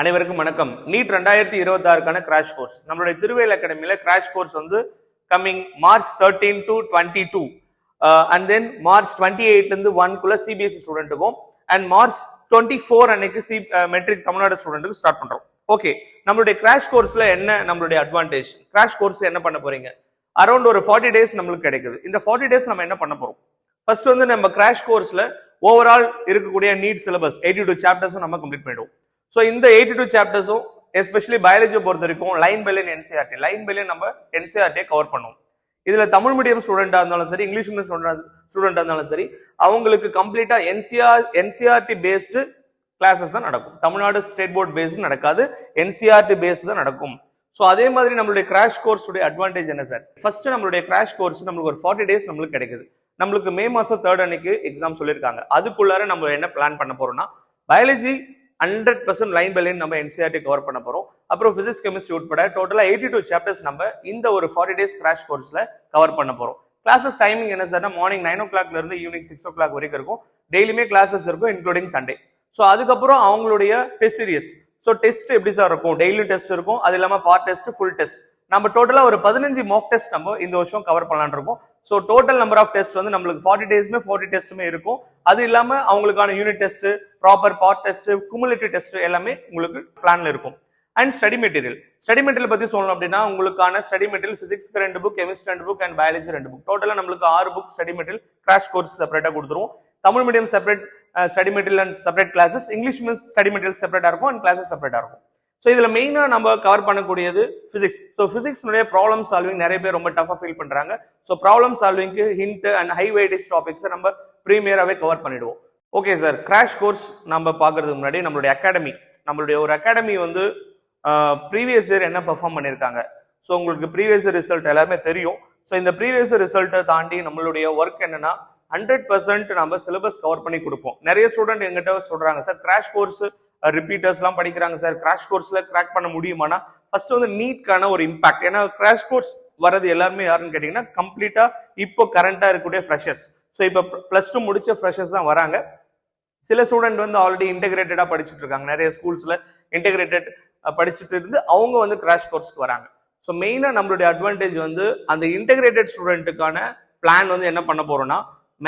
அனைவருக்கும் வணக்கம். NEET 2026க்கான crash course நம்மளுடைய திருவேல் அகாடமியில கிராஷ் கோர்ஸ் வந்து coming March 13 to 22 and then March 28 இருந்து 1 குள்ள சிபிஎஸ்இ ஸ்டூடெண்ட்டுக்கும் அண்ட் March 24 அன்னைக்கு மெட்ரிக் தமிழ்நாடு ஸ்டூடெண்ட்டுக்கு ஸ்டார்ட் பண்றோம். ஓகே, நம்மளுடைய கிராஷ் கோர்ஸ்ல என்ன நம்மளுடைய அட்வான்டேஜ்? கிராஷ் கோர்ஸ் என்ன பண்ண போறீங்க? அரௌண்ட் ஒரு 40 டேஸ் நம்மளுக்கு கிடைக்குது. இந்த 40 டேஸ் நம்ம என்ன பண்ண போறோம்? ஃபர்ஸ்ட் வந்து நம்ம கிராஷ் கோர்ஸ்ல ஓவரால் இருக்கக்கூடிய நீட் சிலபஸ் 82 சாப்டர்ஸும் நம்ம கம்ப்ளீட் பண்ணிடுவோம். ஸோ இந்த 82 சாப்டர்ஸும் எஸ்பெஷலி பயாலஜியை பொறுத்த வரைக்கும் லைன் பை லைன் என்சிஆர்டி நம்ம என்சிஆர்டியை கவர் பண்ணுவோம். இதுல தமிழ் மீடியம் ஸ்டூடெண்டா இருந்தாலும் சரி, இங்கிலீஷ் மீடியம் ஸ்டூடெண்டா இருந்தாலும் சரி, அவங்களுக்கு கம்ப்ளீட்டா என்சிஆர்டி பேஸ்டு கிளாஸஸ் தான் நடக்கும். தமிழ்நாடு ஸ்டேட் போர்ட் பேஸ்டு நடக்காது, என்சிஆர்டி பேஸ்டு தான் நடக்கும். ஸோ அதே மாதிரி நம்மளுடைய கிராஷ் கோர்ஸ் உடைய அட்வான்டேஜ் என்ன சார்? ஃபர்ஸ்ட் நம்மளுடைய கிராஷ் கோர்ஸ் நம்மளுக்கு ஒரு 40 டேஸ் நம்மளுக்கு கிடைக்குது. நம்மளுக்கு மே மாசம் 3rd அன்னைக்கு எக்ஸாம் சொல்லியிருக்காங்க. அதுக்குள்ளார நம்ம என்ன பிளான் பண்ண போறோம்னா, பயாலஜி 100% லைன் பை லைன் நம்ம என்சிஆர்டி கவர் பண்ண போறோம். அப்புறம் பிசிக்ஸ் கெமிஸ்ட்ரி உட்பட டோட்டலா 82 சாப்டர்ஸ் நம்ம இந்த ஒரு 40 டேஸ் கிராஷ் கோர்ஸ்ல கவர் பண்ண போறோம். கிளாஸஸ் டைமிங் என்ன சார்னா, மார்னிங் 9 o'clock இருந்து ஈவினிங் 6 o'clock வரைக்கும் இருக்கும். டெய்லியுமே கிளாஸஸ் இருக்கும், இன்க்ளூடிங் சண்டே. ஸோ அதுக்கப்புறம் அவங்களுடைய டெஸ்ட் சீரியஸ். ஸோ டெஸ்ட் எப்படி சார் இருக்கும்? டெய்லி டெஸ்ட் இருக்கும், அது இல்லாம பார்ட் டெஸ்ட், ஃபுல் டெஸ்ட். நம்ம டோட்டலா ஒரு 15 மாக் டெஸ்ட் நம்ம இந்த வருஷம் கவர் பண்ணலாம்னு இருக்கோம். So total number of test வந்து நம்மளுக்கு 40 டேஸ்மே 40 டெஸ்ட்டுமே இருக்கும். அது இல்லாம அவங்களுக்கான unit test, proper part test, cumulative test எல்லாமே உங்களுக்கு பிளான்ல இருக்கும். அண்ட் ஸ்டடி மெட்டீரியல் பத்தி சொல்லணும் அப்படின்னா, உங்களுக்கான ஸ்டடி மெட்டீரியல் பிசிக்ஸ்க்கு 2 book, chemistry 2 book and biology 2 book. டோட்டலா நம்மளுக்கு 6 book study material crash course செப்பரேட்டா கொடுத்துருவோம். Tamil medium separate study material and separate classes, English medium study material செப்பரேட்டா இருக்கும் அண்ட் கிளாஸஸ் செப்பரேட்டா இருக்கும். ஸோ இதுல மெயினா நம்ம கவர் பண்ணக்கூடியது பிசிக்ஸ். ஸோ பிசிக்ஸ்னுடைய ப்ராப்ளம் சால்விங் நிறைய பேர் ரொம்ப டஃபா ஃபீல் பண்றாங்க. ஸோ ப்ராப்ளம் சால்விங்க்கு ஹிண்ட் அண்ட் ஹை வெயிட்டேஜ் டாபிக்ஸை நம்ம ப்ரீமியராகவே கவர் பண்ணிடுவோம். ஓகே சார், கிராஷ் கோர்ஸ் நம்ம பார்க்கறதுக்கு முன்னாடி நம்மளுடைய ஒரு அகாடமி வந்து ப்ரீவியஸ் இயர் என்ன பெர்ஃபார்ம் பண்ணியிருக்காங்க. ஸோ உங்களுக்கு ப்ரீவியஸ் இயர் ரிசல்ட் எல்லாருமே தெரியும். ஸோ இந்த ப்ரீவியஸ் இயர் ரிசல்ட்டை தாண்டி நம்மளுடைய ஒர்க் என்னன்னா, 100% நம்ம சிலபஸ் கவர் பண்ணி கொடுப்போம். நிறைய ஸ்டூடெண்ட் எங்கிட்ட சொல்றாங்க, சார் கிராஷ் கோர்ஸ் ரிப்பீட்டர்ஸ் எல்லாம் படிக்கிறாங்க சார், கிராஷ் கோர்ஸ்ல கிராக் பண்ண முடியுமானா? ஃபர்ஸ்ட் வந்து நீட்கான ஒரு இம்பாக்ட். ஏன்னா கிராஷ் கோர்ஸ் வரது எல்லாருமே யாருன்னு கேட்டீங்கன்னா, கம்ப்ளீட்டா இப்போ கரண்டா இருக்கக்கூடிய ஃப்ரெஷர்ஸ். ஸோ இப்போ +2 முடிச்ச ஃப்ரெஷர்ஸ் தான் வராங்க. சில ஸ்டூடெண்ட் வந்து ஆல்ரெடி இன்டெகிரேட்டடா படிச்சுட்டு இருக்காங்க. நிறைய ஸ்கூல்ஸ்ல இன்டெகிரேட்டட் படிச்சுட்டு இருந்து அவங்க வந்து கிராஷ் கோர்ஸ்க்கு வராங்க. ஸோ மெயினா நம்மளுடைய அட்வான்டேஜ் வந்து அந்த இன்டெகிரேட்டட் ஸ்டூடெண்ட்டுக்கான பிளான் வந்து என்ன பண்ண போறோம்னா,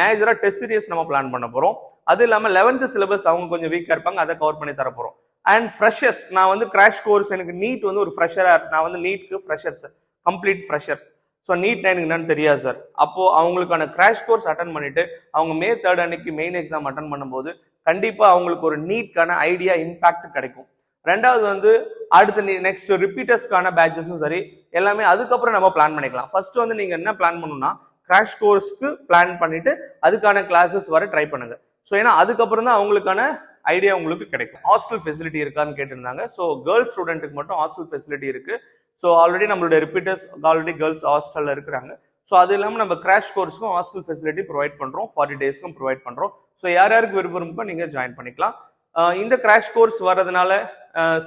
மேஜரா டெஸ்ட் சீரியஸ் நம்ம பிளான் பண்ண போறோம். அது இல்லாம 11th சிலபஸ் அவங்க கொஞ்சம் வீக்கா இருப்பாங்க, அதை கவர் பண்ணி தர போறோம். அண்ட் ஃப்ரெஷர்ஸ், நான் வந்து கிராஷ் கோர்ஸ் எனக்கு நீட் வந்து ஒரு ஃப்ரெஷரா, நான் வந்து நீட்க்கு fresher sir, complete fresher. So NEET எனக்கு என்னன்னு தெரியாது சார். அப்போ அவங்களுக்கான கிராஷ் கோர்ஸ் அட்டன் பண்ணிட்டு அவங்க மே 3rd அன்னைக்கு மெயின் எக்ஸாம் அட்டன் பண்ணும்போது கண்டிப்பா அவங்களுக்கு ஒரு நீட்கான ஐடியா இம்பாக்ட் கிடைக்கும். ரெண்டாவது வந்து அடுத்து நெக்ஸ்ட் ரிப்பீட்டர்ஸ்க்கான பேட்சஸும் சரி, எல்லாமே அதுக்கப்புறம் நம்ம பிளான் பண்ணிக்கலாம். ஃபர்ஸ்ட் வந்து நீங்க என்ன பிளான் பண்ணணும்னா, கிராஷ் கோர்ஸ்க்கு பிளான் பண்ணிட்டு அதுக்கான கிளாஸஸ் வர ட்ரை பண்ணுங்க. ஸோ ஏன்னா அதுக்கப்புறம் தான் அவங்களுக்கான ஐடியா உங்களுக்கு கிடைக்கும். ஹாஸ்டல் ஃபெசிலிட்டி இருக்கான்னு கேட்டிருந்தாங்க. ஸோ கேர்ள்ஸ் ஸ்டூடெண்ட்டுக்கு மட்டும் ஹாஸ்டல் ஃபெசிலிட்டி இருக்கு. ஸோ ஆல்ரெடி நம்மளுடைய ரிப்பீட்டர்ஸ் ஆல்ரெடி கேர்ள்ஸ் ஹாஸ்டல்ல இருக்கிறாங்க. ஸோ அது இல்லாமல் நம்ம கிராஷ் கோர்ஸ்க்கும் ஹாஸ்டல் ஃபெசிலிட்டி ப்ரொவைட் பண்றோம், 40 டேஸ்க்கும் ப்ரொவைட் பண்றோம். ஸோ யார் யாருக்கு விருப்பம் இருக்கோ நீங்க ஜாயின் பண்ணிக்கலாம். இந்த கிராஷ் கோர்ஸ் வர்றதுனால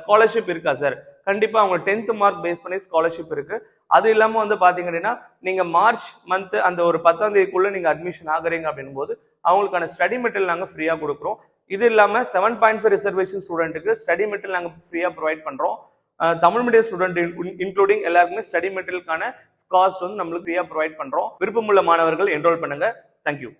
ஸ்காலர்ஷிப் இருக்கா சார்? கண்டிப்பா அவங்க 10th மார்க் பேஸ் பண்ணி ஸ்காலர்ஷிப் இருக்கு. அது இல்லாம வந்து பாத்தீங்கன்னா, நீங்க மார்ச் மந்த் அந்த ஒரு 10ஆம் தேதிக்குள்ள நீங்க அட்மிஷன் ஆகுறீங்க அப்படின்னும் போது அவங்களுக்கான ஸ்டடி மெட்டீரியல் நாங்க ஃப்ரீயா கொடுக்குறோம். இது இல்லாம 7.5 ரிசர்வேஷன் ஸ்டூடெண்ட்டுக்கு ஸ்டடி மெட்டீரியல் நாங்க ஃப்ரீயா ப்ரொவைட் பண்றோம். தமிழ் மீடியம் ஸ்டூடெண்ட் இன்க்ளூடிங் எல்லாருக்குமே ஸ்டடி மெட்டீரியலுக்கான காஸ்ட் வந்து நம்மளுக்கு ஃப்ரீயா ப்ரொவைட் பண்றோம். விருப்பமுள்ள மாணவர்கள் என்ரோல் பண்ணுங்க. தேங்க்யூ.